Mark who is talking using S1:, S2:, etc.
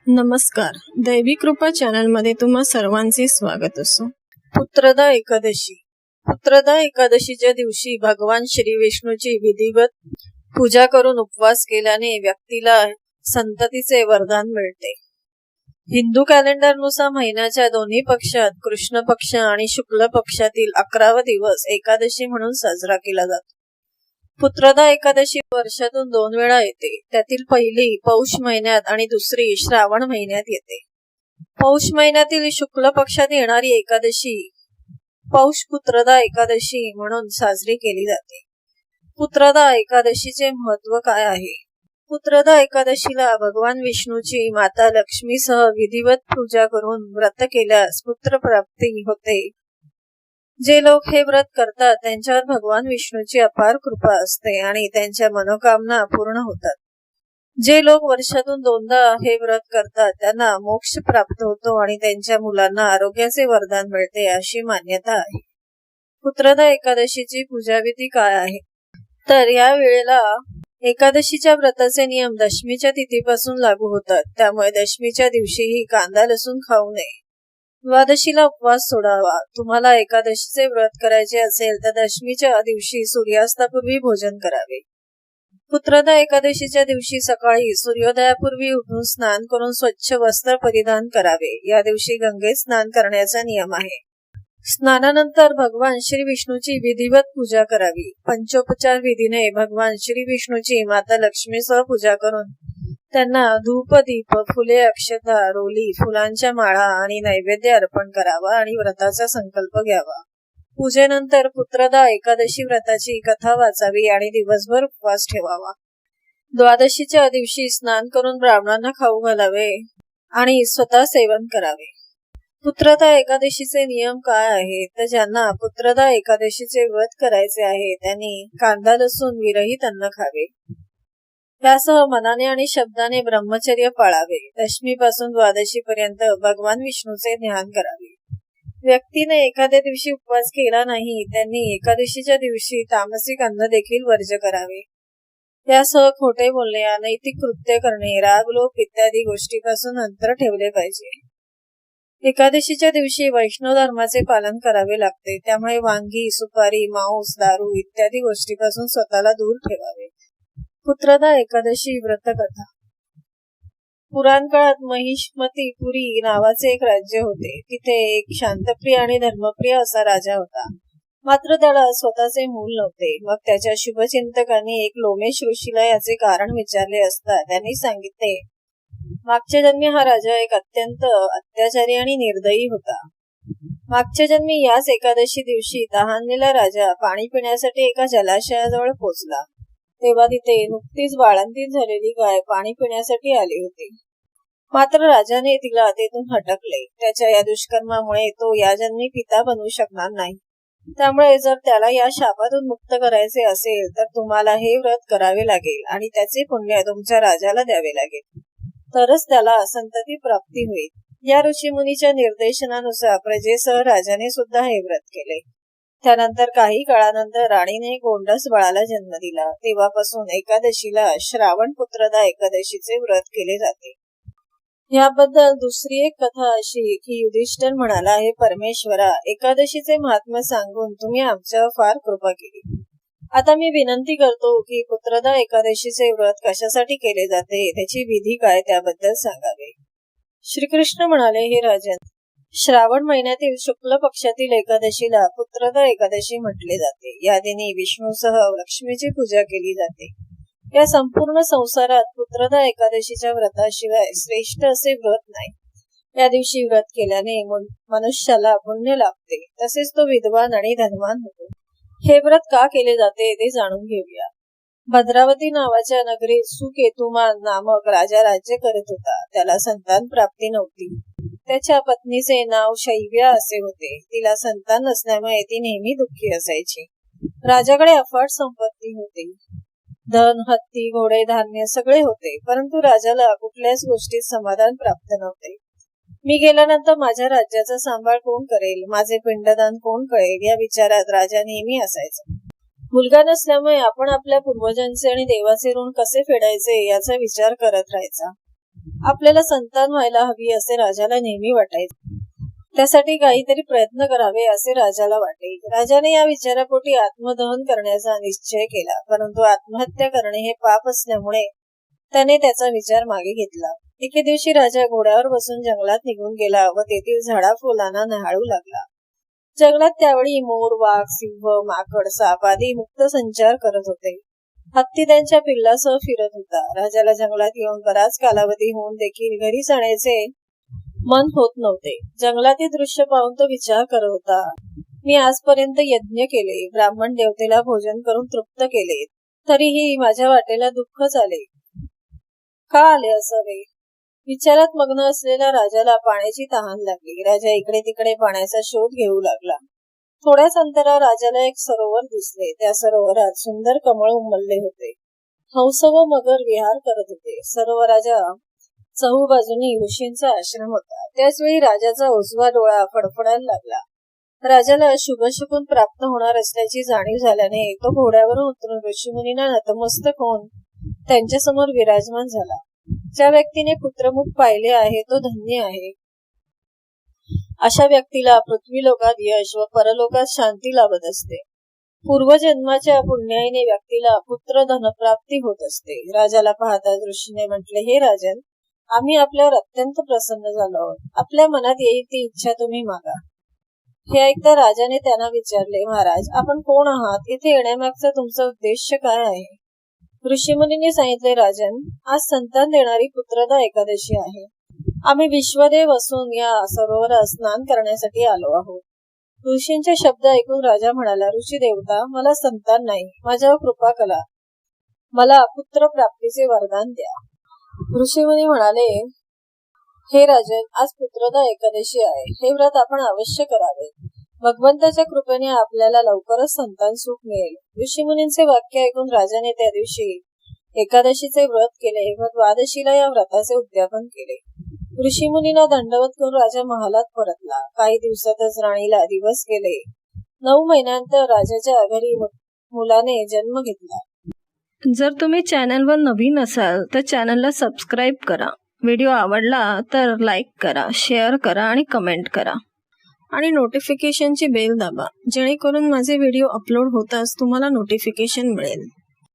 S1: नमस्कार. दैवी कृपा चॅनल मध्ये तुम्हा सर्वांचे स्वागत असो. पुत्रदा एकादशी. पुत्रदा एकादशीच्या दिवशी भगवान श्री विष्णूची विधिवत पूजा करून उपवास केल्याने व्यक्तीला संततीचे वरदान मिळते. हिंदू कॅलेंडरनुसार महिन्याच्या दोन्ही पक्षात कृष्ण पक्ष आणि शुक्ल पक्षातील 11वा दिवस एकादशी म्हणून साजरा केला जातो. पुत्रदा एकादशी वर्षातून 2 वेळा येते. त्यातील पहिली पौष महिन्यात आणि दुसरी श्रावण महिन्यात येते. पौष महिन्यातील शुक्ल पक्षात येणारी एकादशी पौष पुत्रदा एकादशी म्हणून साजरी केली जाते. पुत्रदा एकादशीचे महत्व काय आहे? पुत्रदा एकादशीला भगवान विष्णूची माता लक्ष्मीसह विधिवत पूजा करून व्रत केल्यास पुत्र प्राप्ती होते. जे लोक हे व्रत करतात त्यांच्यावर भगवान विष्णूची अपार कृपा असते आणि त्यांच्या मनोकामना पूर्ण होतात. जे लोक वर्षातून 2दा हे व्रत करतात त्यांना मोक्ष प्राप्त होतो आणि त्यांच्या मुलांना आरोग्याचे वरदान मिळते अशी मान्यता आहे. पुत्रदा एकादशीची पूजाविधी काय आहे? तर या वेळेला एकादशीच्या व्रताचे नियम दशमीच्या तिथीपासून लागू होतात. त्यामुळे दशमीच्या दिवशीही कांदा लसूण खाऊ नये. द्वादशीला उपवास सोडावा. तुम्हाला एकादशीचे व्रत करायचे असेल तर दशमीच्या दिवशी सूर्यास्तापूर्वी भोजन करावे. पुत्रदा एकादशीच्या दिवशी सकाळी सूर्योदयापूर्वी उठून स्नान करून स्वच्छ वस्त्र परिधान करावे. या दिवशी गंगेत स्नान करण्याचा नियम आहे. स्नानानंतर भगवान श्री विष्णूची विधिवत पूजा करावी. पंचोपचार विधीने भगवान श्री विष्णूची माता लक्ष्मीसह पूजा करून त्यांना धूप, दीप, फुले, अक्षता, रोली, फुलांच्या माळा आणि नैवेद्य अर्पण करावा आणि व्रताचा संकल्प घ्यावा. पूजेनंतर पुत्रदा एकादशी व्रताची कथा वाचावी आणि दिवसभर उपवास ठेवावा. द्वादशीच्या दिवशी स्नान करून ब्राह्मणांना खाऊ घालावे आणि स्वतः सेवन करावे. पुत्रदा एकादशीचे नियम काय आहेत? तर ज्यांना पुत्रदा एकादशीचे व्रत करायचे आहे त्यांनी कांदा लसूण विरहित अन्न खावे. त्यासह मनाने आणि शब्दाने ब्रह्मचर्य पाळावे. दशमीपासून द्वादशी पर्यंत भगवान विष्णूचे ध्यान करावे. व्यक्तीने एखाद्या दिवशी उपवास केला नाही त्यांनी एकादशीच्या दिवशी तामसिक अन्न देखील वर्ज्य करावे. त्यासह खोटे बोलणे, अनैतिक कृत्य करणे, राग लोभ इत्यादी गोष्टीपासून अंतर ठेवले पाहिजे. एकादशीच्या दिवशी वैष्णव धर्माचे पालन करावे लागते. त्यामुळे वांगी, सुपारी, मांस, दारू इत्यादी गोष्टीपासून स्वतःला दूर ठेवावे. पुत्रदा एकादशी व्रतकथा. पुराण काळात महिष्मतीपुरी नावाचे एक राज्य होते. तिथे एक शांतप्रिय आणि धर्मप्रिय असा राजा होता. मात्र त्याला स्वतःचे मूल नव्हते. मग त्याच्या शुभचिंतकांनी एक लोमेश ऋषीला याचे कारण विचारले असता त्यांनी सांगितले, मागच्या जन्मी हा राजा एक अत्यंत अत्याचारी आणि निर्दयी होता. मागच्या जन्मी याच एकादशी दिवशी तहानलेला राजा पाणी पिण्यासाठी एका जलाशयाजवळ पोहोचला. तेव्हा तिथे नुकतीच बाळंतीण झालेली गाय पाणी पिण्यासाठी आली होती. मात्र राजाने तिला तेथून हटकले. त्याच्या या दुष्कर्मामुळे तो या जन्मी पिता बनवू शकणार नाही. त्यामुळे जर त्याला या शापातून मुक्त करायचे असेल तर तुम्हाला हे व्रत करावे लागेल आणि त्याचे पुण्य तुमच्या राजाला द्यावे लागेल. तरच त्याला संतती प्राप्ती होईल. या ऋषीमुनीच्या निर्देशनानुसार प्रजेसह राजाने सुद्धा हे व्रत केले. त्यानंतर काही काळानंतर राणीने गोंडस बाळाला जन्म दिला. तेव्हापासून एकादशीला श्रावण पुत्रदा एकादशीचे व्रत केले जाते. याबद्दल दुसरी एक कथा अशी की युधिष्ठिर म्हणाला, हे परमेश्वरा, एकादशीचे महात्म्य सांगून तुम्ही आमच्यावर फार कृपा केली. आता मी विनंती करतो की पुत्रदा एकादशीचे व्रत कशासाठी केले जाते, त्याची विधी काय त्याबद्दल सांगावे. श्रीकृष्ण म्हणाले, हे राजन, श्रावण महिन्यातील शुक्ल पक्षातील एकादशीला पुत्रदा एकादशी म्हटले जाते. या दिनी विष्णूसह लक्ष्मीची पूजा केली जाते. या संपूर्ण संसारात पुत्रदा एकादशीच्या व्रताशिवाय श्रेष्ठ असे व्रत नाही. या दिवशी व्रत केल्याने मनुष्याला पुण्य लाभते, तसेच तो विद्वान आणि धनवान होतो. हे व्रत का केले जाते ते जाणून घेऊया. भद्रावती नावाच्या नगरीत सुकेतुमान नामक राजा राज्य करत होता. त्याला संतान प्राप्ती नव्हती. त्याच्या पत्नीचे नाव शैव्या असे होते. तिला संतान नसल्यामुळे ती नेहमी दुःखी असायची. राजाकडे अफाट संपत्ती होती. धन, हत्ती, घोडे, धान्य सगळे होते. परंतु राजाला कुठल्याच गोष्टीत समाधान प्राप्त नव्हते. मी गेल्यानंतर माझ्या राज्याचा सांभाळ कोण करेल, माझे पिंडदान कोण कळेल या विचारात राजा नेहमी असायचा. मुलगा नसल्यामुळे आपण आपल्या पूर्वजांचे आणि देवाचे ऋण कसे फेडायचे याचा विचार करत राहायचा. आपल्याला संतान व्हायला हवी असे राजाला नेहमी वाटायचे. त्यासाठी काहीतरी प्रयत्न करावे असे राजाला वाटे. राजाने या विचारापोटी आत्मदहन करण्याचा निश्चय केला, परंतु आत्महत्या करणे हे पाप असल्यामुळे त्याने त्याचा विचार मागे घेतला. एके दिवशी राजा घोड्यावर बसून जंगलात निघून गेला व तेथील झाडाफुलांना न्याहाळू लागला. जंगलात त्यावेळी मोर, वाघ, सिंह, माकड, साप आदी मुक्त संचार करत होते. हत्ती त्यांच्या पिल्लासह फिरत होता. राजाला जंगलात येऊन बराच कालावधी होऊन देखील घरी जाण्याचे मन होत नव्हते. जंगलातील दृश्य पाहून तो विचार करत होता, मी आजपर्यंत यज्ञ केले, ब्राह्मण देवतेला भोजन करून तृप्त केले, तरीही माझ्या वाटेला दुःखच आले. का आले असावे? विचारात मग्न असलेल्या राजाला पाण्याची तहान लागली. राजा इकडे तिकडे पाण्याचा शोध घेऊ लागला. थोड्याच अंतरावर राजाला एक सरोवर दिसले. त्या सरोवरात सुंदर कमळ उमलले होते. हंस व मगर विहार करत होते. सरोवराच्या चहूबाजूनी ऋषींचा आश्रम होता. त्याच वेळी राजाचा उजवा डोळा फडफडायला लागला. राजाला शुभ शकून प्राप्त होणार असल्याची जाणीव झाल्याने तो घोड्यावरून उतरून ऋषीमुनींना नतमस्तक होऊन त्यांच्या समोर विराजमान झाला. ज्या व्यक्तीने पुत्रमुख पाहिले आहे तो धन्य आहे. अशा व्यक्तीला पृथ्वी लोकात यश व परलोकात शांती लाभत असते. पूर्वजन्माच्या पुण्याईने व्यक्तीला पुत्र धनप्राप्ती होत असते. राजाला पाहताच ऋषीने म्हटले, हे राजन, आम्ही आपल्यावर अत्यंत प्रसन्न झालो आहोत. आपल्या मनात येईल ती इच्छा तुम्ही मागा. हे ऐकता राजाने त्यांना विचारले, महाराज, आपण कोण आहात? इथे येण्यामागचा तुमचा उद्देश काय आहे? ऋषीमुनींनी सांगितले, राजन, आज संतान देणारी पुत्रदा एकादशी आहे. आम्ही विश्वदेव असून या सरोवरात स्नान करण्यासाठी आलो आहोत. ऋषींचे शब्द ऐकून राजा म्हणाला, ऋषी देवता, मला संतान नाही, माझ्यावर कृपा करा. मला पुत्र प्राप्तीचे वरदान द्या. ऋषीमुनी म्हणाले, हे राजन, आज पुत्रदा एकादशी आहे. हे व्रत आपण अवश्य करावे. भगवंताच्या कृपेने आपल्याला लवकरच संतान सुख मिळेल. ऋषीमुनींचे वाक्य ऐकून राजाने त्या दिवशी एकादशीचे व्रत केले व द्वादशीला या व्रताचे उद्यापन केले. ऋषीमुनींना दंडवत करून राजा महालात परतला. काही दिवसातच राणीला दिवस गेले. 9 महिन्यानंतर राजाच्या घरी मुलाने जन्म घेतला.
S2: जर तुम्ही चॅनलवर नवीन असाल तर चॅनलला सबस्क्राईब करा. व्हिडिओ आवडला तर लाईक करा, शेअर करा आणि कमेंट करा. आणि नोटिफिकेशनची बेल दाबा, जेणेकरून माझे व्हिडिओ अपलोड होताच तुम्हाला नोटिफिकेशन मिळेल.